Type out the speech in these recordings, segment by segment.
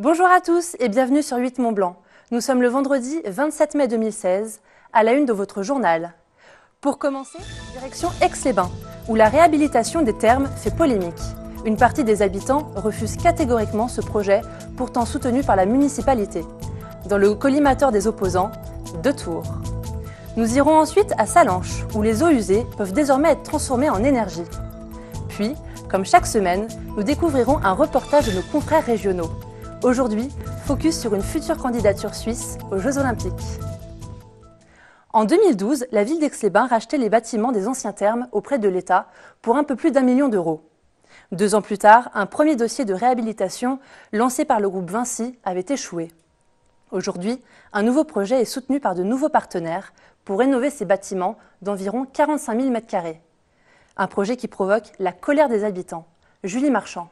Bonjour à tous et bienvenue sur 8 Mont Blanc. Nous sommes le vendredi 27 mai 2016, à la une de votre journal. Pour commencer, direction Aix-les-Bains, où la réhabilitation des thermes fait polémique. Une partie des habitants refuse catégoriquement ce projet, pourtant soutenu par la municipalité. Dans le collimateur des opposants, 2 tours. Nous irons ensuite à Sallanches, où les eaux usées peuvent désormais être transformées en énergie. Puis, comme chaque semaine, nous découvrirons un reportage de nos confrères régionaux. Aujourd'hui, focus sur une future candidature suisse aux Jeux Olympiques. En 2012, la ville d'Aix-les-Bains rachetait les bâtiments des anciens thermes auprès de l'État pour un peu plus d'1 million d'euros. 2 ans plus tard, un premier dossier de réhabilitation lancé par le groupe Vinci avait échoué. Aujourd'hui, un nouveau projet est soutenu par de nouveaux partenaires pour rénover ces bâtiments d'environ 45 000 m². Un projet qui provoque la colère des habitants. Julie Marchand.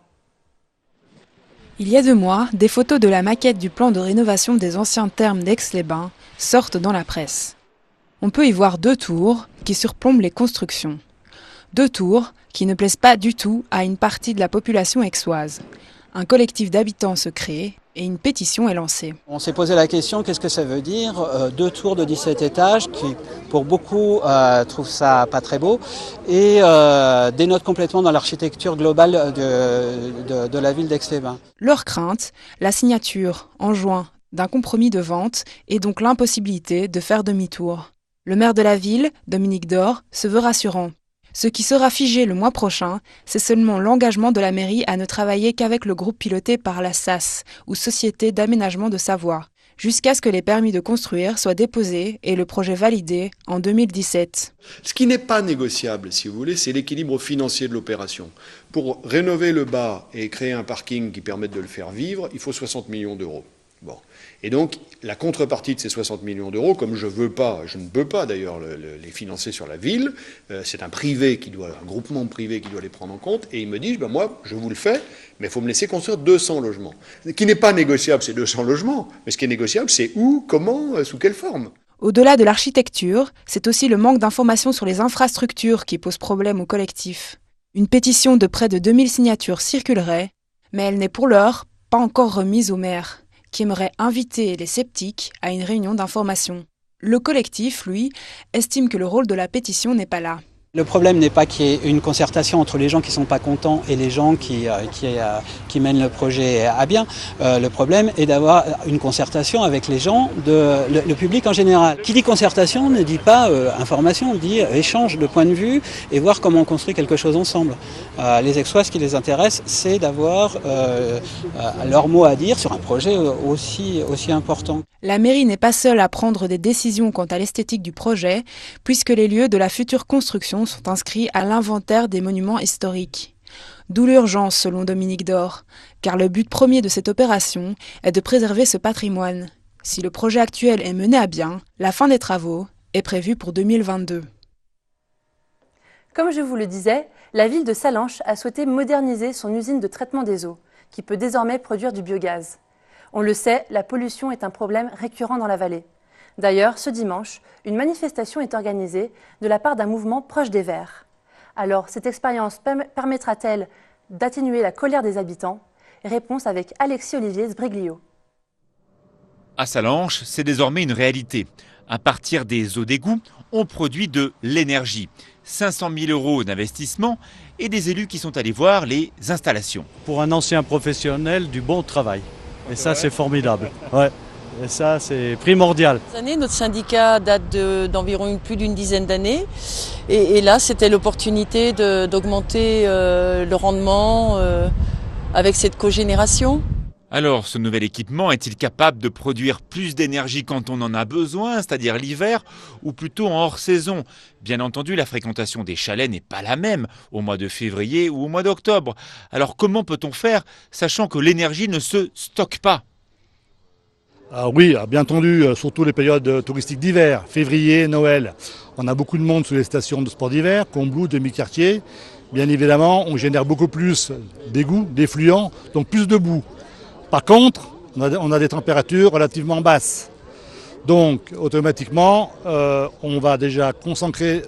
Il y a 2 mois, des photos de la maquette du plan de rénovation des anciens thermes d'Aix-les-Bains sortent dans la presse. On peut y voir 2 tours qui surplombent les constructions. 2 tours qui ne plaisent pas du tout à une partie de la population aixoise. Un collectif d'habitants se crée et une pétition est lancée. On s'est posé la question, qu'est-ce que ça veut dire 2 tours de 17 étages qui, pour beaucoup, trouvent ça pas très beau et dénotent complètement dans l'architecture globale de la ville d'Aix-les-Bains. Leur crainte, la signature, en juin, d'un compromis de vente et donc l'impossibilité de faire demi-tour. Le maire de la ville, Dominique Dor, se veut rassurant. Ce qui sera figé le mois prochain, c'est seulement l'engagement de la mairie à ne travailler qu'avec le groupe piloté par la SAS, ou Société d'aménagement de Savoie, jusqu'à ce que les permis de construire soient déposés et le projet validé en 2017. Ce qui n'est pas négociable, si vous voulez, c'est l'équilibre financier de l'opération. Pour rénover le bas et créer un parking qui permette de le faire vivre, il faut 60 millions d'euros. Bon. Et donc, la contrepartie de ces 60 millions d'euros, comme je ne peux pas d'ailleurs les financer sur la ville, c'est un groupement privé qui doit les prendre en compte, et ils me disent, moi, je vous le fais, mais il faut me laisser construire 200 logements. Ce qui n'est pas négociable, c'est 200 logements, mais ce qui est négociable, c'est où, comment, sous quelle forme. Au-delà de l'architecture, c'est aussi le manque d'informations sur les infrastructures qui pose problème au collectif. Une pétition de près de 2000 signatures circulerait, mais elle n'est pour l'heure pas encore remise au maire, qui aimerait inviter les sceptiques à une réunion d'information. Le collectif, lui, estime que le rôle de la pétition n'est pas là. Le problème n'est pas qu'il y ait une concertation entre les gens qui ne sont pas contents et les gens qui mènent le projet à bien. Le problème est d'avoir une concertation avec les gens, le public en général. Qui dit concertation ne dit pas information, dit échange de points de vue et voir comment on construit quelque chose ensemble. Les Aixois, ce qui les intéresse, c'est d'avoir leur mot à dire sur un projet aussi important. La mairie n'est pas seule à prendre des décisions quant à l'esthétique du projet, puisque les lieux de la future construction sont inscrits à l'inventaire des monuments historiques. D'où l'urgence, selon Dominique Dor, car le but premier de cette opération est de préserver ce patrimoine. Si le projet actuel est mené à bien, la fin des travaux est prévue pour 2022. Comme je vous le disais, la ville de Sallanches a souhaité moderniser son usine de traitement des eaux, qui peut désormais produire du biogaz. On le sait, la pollution est un problème récurrent dans la vallée. D'ailleurs, ce dimanche, une manifestation est organisée de la part d'un mouvement proche des Verts. Alors, cette expérience permettra-t-elle d'atténuer la colère des habitants? Réponse avec Alexis-Olivier Sbriglio. À Sallanches, c'est désormais une réalité. À partir des eaux d'égout, on produit de l'énergie. 500 000 € d'investissement et des élus qui sont allés voir les installations. Pour un ancien professionnel, du bon travail. Et ça, c'est formidable. Ouais. Et ça, c'est primordial. Notre syndicat date d'environ plus d'une dizaine d'années. Et là, c'était l'opportunité d'augmenter le rendement avec cette cogénération. Alors, ce nouvel équipement est-il capable de produire plus d'énergie quand on en a besoin, c'est-à-dire l'hiver, ou plutôt en hors-saison? Bien entendu, la fréquentation des chalets n'est pas la même au mois de février ou au mois d'octobre. Alors comment peut-on faire, sachant que l'énergie ne se stocke pas? Oui, bien entendu, surtout les périodes touristiques d'hiver, février, Noël. On a beaucoup de monde sur les stations de sport d'hiver, Combloux, demi-quartier. Bien évidemment, on génère beaucoup plus d'égouts, d'effluents, donc plus de boue. Par contre, on a des températures relativement basses. Donc automatiquement, on va déjà concentrer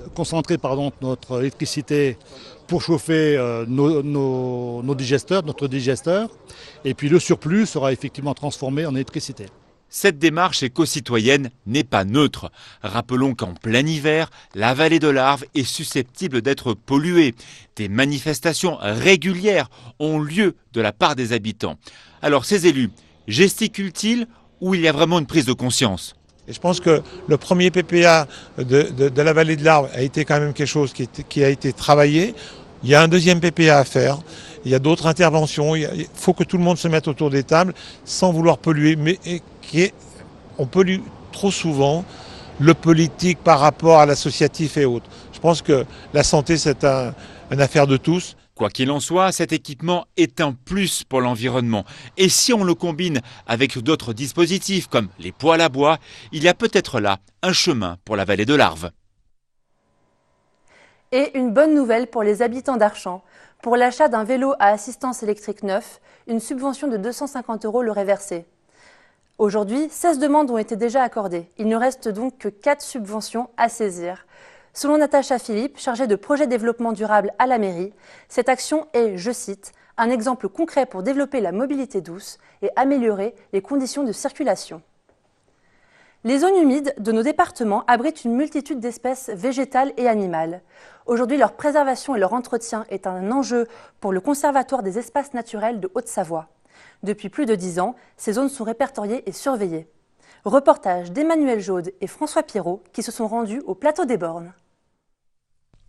notre électricité pour chauffer nos digesteurs, notre digesteur, et puis le surplus sera effectivement transformé en électricité. Cette démarche éco-citoyenne n'est pas neutre. Rappelons qu'en plein hiver, la vallée de l'Arve est susceptible d'être polluée. Des manifestations régulières ont lieu de la part des habitants. Alors ces élus gesticulent-ils ou il y a vraiment une prise de conscience ? Et je pense que le premier PPA de la vallée de l'Arve a été quand même quelque chose qui a été travaillé. Il y a un deuxième PPA à faire. Il y a d'autres interventions. Il faut que tout le monde se mette autour des tables sans vouloir polluer. Mais on pollue trop souvent le politique par rapport à l'associatif et autres. Je pense que la santé, c'est une affaire de tous. Quoi qu'il en soit, cet équipement est un plus pour l'environnement. Et si on le combine avec d'autres dispositifs comme les poêles à bois, il y a peut-être là un chemin pour la vallée de l'Arve. Et une bonne nouvelle pour les habitants d'Archamps. Pour l'achat d'un vélo à assistance électrique neuf, une subvention de 250 € leur est versée. Aujourd'hui, 16 demandes ont été déjà accordées. Il ne reste donc que 4 subventions à saisir. Selon Natacha Philippe, chargée de projet développement durable à la mairie, cette action est, je cite, un exemple concret pour développer la mobilité douce et améliorer les conditions de circulation. Les zones humides de nos départements abritent une multitude d'espèces végétales et animales. Aujourd'hui, leur préservation et leur entretien est un enjeu pour le Conservatoire des espaces naturels de Haute-Savoie. Depuis plus de 10 ans, ces zones sont répertoriées et surveillées. Reportage d'Emmanuel Jaude et François Pirot qui se sont rendus au plateau des Bornes.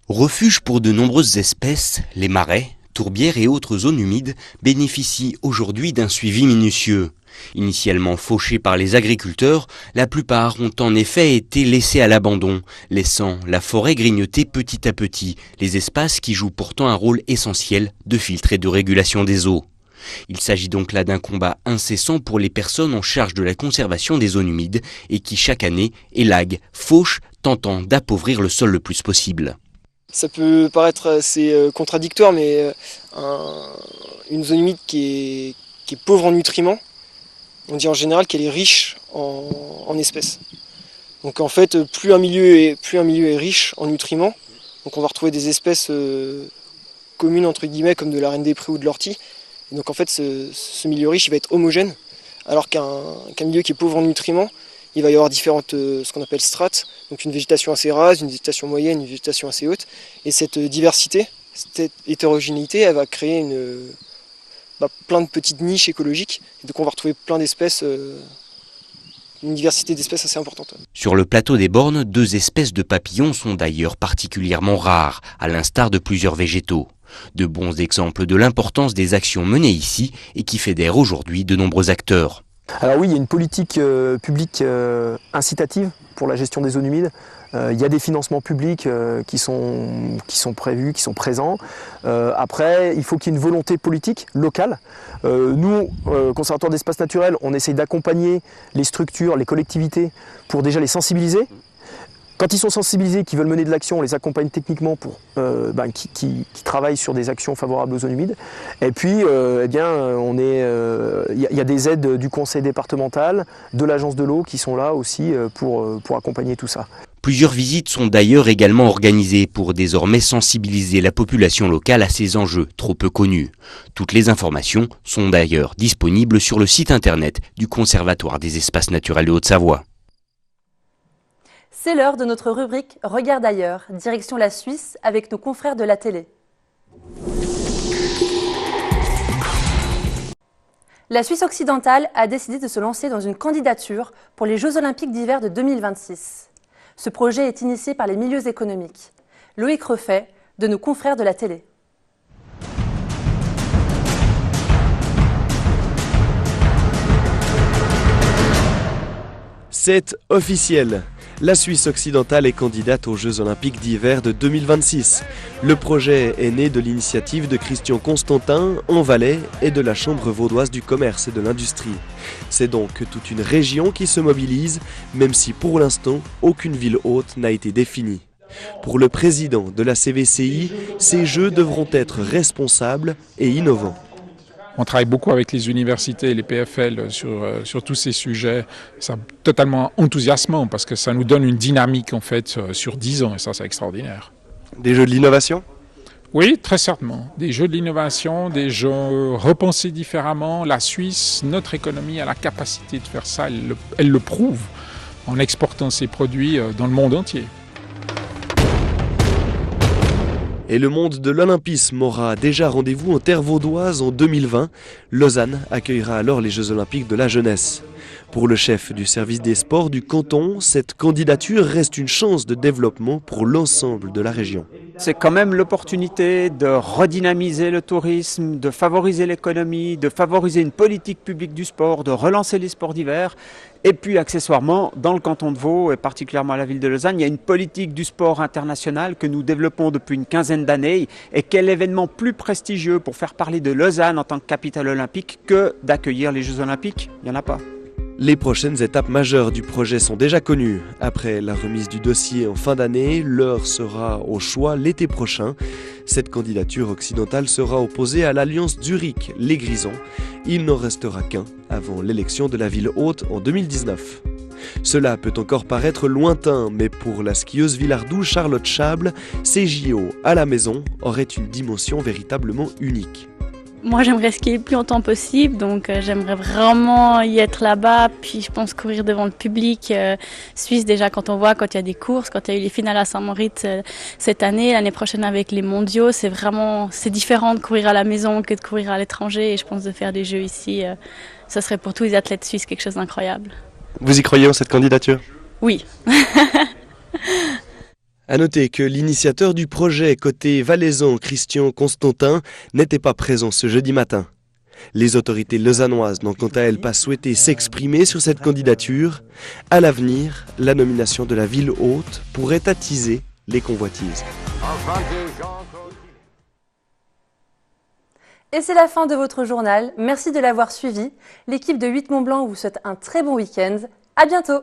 Refuge pour de nombreuses espèces, les marais, tourbières et autres zones humides bénéficient aujourd'hui d'un suivi minutieux. Initialement fauchés par les agriculteurs, la plupart ont en effet été laissés à l'abandon, laissant la forêt grignoter petit à petit les espaces qui jouent pourtant un rôle essentiel de filtre et de régulation des eaux. Il s'agit donc là d'un combat incessant pour les personnes en charge de la conservation des zones humides et qui chaque année élaguent, fauchent, tentant d'appauvrir le sol le plus possible. Ça peut paraître assez contradictoire, mais une zone humide qui est pauvre en nutriments, on dit en général qu'elle est riche en espèces. Donc en fait, plus un milieu est riche en nutriments, donc on va retrouver des espèces communes entre guillemets comme de la reine des prés ou de l'ortie. Et donc en fait, ce milieu riche il va être homogène, alors qu'un milieu qui est pauvre en nutriments, il va y avoir différentes, ce qu'on appelle strates, donc une végétation assez rase, une végétation moyenne, une végétation assez haute. Et cette diversité, cette hétérogénéité, elle va créer plein de petites niches écologiques. Et donc on va retrouver plein d'espèces, une diversité d'espèces assez importante. Sur le plateau des Bornes, 2 espèces de papillons sont d'ailleurs particulièrement rares, à l'instar de plusieurs végétaux. De bons exemples de l'importance des actions menées ici et qui fédèrent aujourd'hui de nombreux acteurs. Alors oui, il y a une politique publique incitative pour la gestion des zones humides. Il y a des financements publics qui sont prévus, qui sont présents. Après, il faut qu'il y ait une volonté politique locale. Nous, Conservatoire d'espaces naturels, on essaye d'accompagner les structures, les collectivités pour déjà les sensibiliser. Quand ils sont sensibilisés, qu'ils veulent mener de l'action, on les accompagne techniquement pour qui travaillent sur des actions favorables aux zones humides. Et puis, il y a des aides du conseil départemental, de l'agence de l'eau qui sont là aussi pour accompagner tout ça. Plusieurs visites sont d'ailleurs également organisées pour désormais sensibiliser la population locale à ces enjeux trop peu connus. Toutes les informations sont d'ailleurs disponibles sur le site internet du Conservatoire des espaces naturels de Haute-Savoie. C'est l'heure de notre rubrique « Regarde ailleurs », direction la Suisse avec nos confrères de la télé. La Suisse occidentale a décidé de se lancer dans une candidature pour les Jeux olympiques d'hiver de 2026. Ce projet est initié par les milieux économiques. Loïc Refait, de nos confrères de la télé. C'est officiel. La Suisse occidentale est candidate aux Jeux olympiques d'hiver de 2026. Le projet est né de l'initiative de Christian Constantin, en Valais, et de la Chambre vaudoise du commerce et de l'industrie. C'est donc toute une région qui se mobilise, même si pour l'instant, aucune ville hôte n'a été définie. Pour le président de la CVCI, ces Jeux devront être responsables et innovants. On travaille beaucoup avec les universités et les PFL sur tous ces sujets. C'est totalement enthousiasmant parce que ça nous donne une dynamique en fait sur 10 ans et ça c'est extraordinaire. Des jeux de l'innovation ? Oui, très certainement. Des jeux de l'innovation, des jeux repensés différemment. La Suisse, notre économie a la capacité de faire ça. Elle le prouve en exportant ses produits dans le monde entier. Et le monde de l'olympisme aura déjà rendez-vous en terre vaudoise en 2020. Lausanne accueillera alors les Jeux olympiques de la jeunesse. Pour le chef du service des sports du canton, cette candidature reste une chance de développement pour l'ensemble de la région. C'est quand même l'opportunité de redynamiser le tourisme, de favoriser l'économie, de favoriser une politique publique du sport, de relancer les sports d'hiver. Et puis accessoirement, dans le canton de Vaud et particulièrement à la ville de Lausanne, il y a une politique du sport international que nous développons depuis une quinzaine d'années. Et quel événement plus prestigieux pour faire parler de Lausanne en tant que capitale olympique que d'accueillir les Jeux olympiques? Il n'y en a pas. Les prochaines étapes majeures du projet sont déjà connues. Après la remise du dossier en fin d'année, l'heure sera au choix l'été prochain. Cette candidature occidentale sera opposée à l'alliance Zurich-Les Grisons. Il n'en restera qu'un avant l'élection de la ville haute en 2019. Cela peut encore paraître lointain, mais pour la skieuse villardou Charlotte Chable, ces JO à la maison auraient une dimension véritablement unique. Moi, j'aimerais skier le plus longtemps possible, donc j'aimerais vraiment y être là-bas. Puis je pense courir devant le public suisse, déjà quand il y a des courses, quand il y a eu les finales à Saint-Moritz cette année, l'année prochaine avec les mondiaux, c'est différent de courir à la maison que de courir à l'étranger. Et je pense de faire des jeux ici, ça serait pour tous les athlètes suisses quelque chose d'incroyable. Vous y croyez en cette candidature ? Oui. À noter que l'initiateur du projet côté valaisan, Christian Constantin, n'était pas présent ce jeudi matin. Les autorités lausannoises n'ont quant à elles pas souhaité s'exprimer sur cette candidature. À l'avenir, la nomination de la ville haute pourrait attiser les convoitises. Et c'est la fin de votre journal. Merci de l'avoir suivi. L'équipe de 8 Mont Blanc vous souhaite un très bon week-end. À bientôt!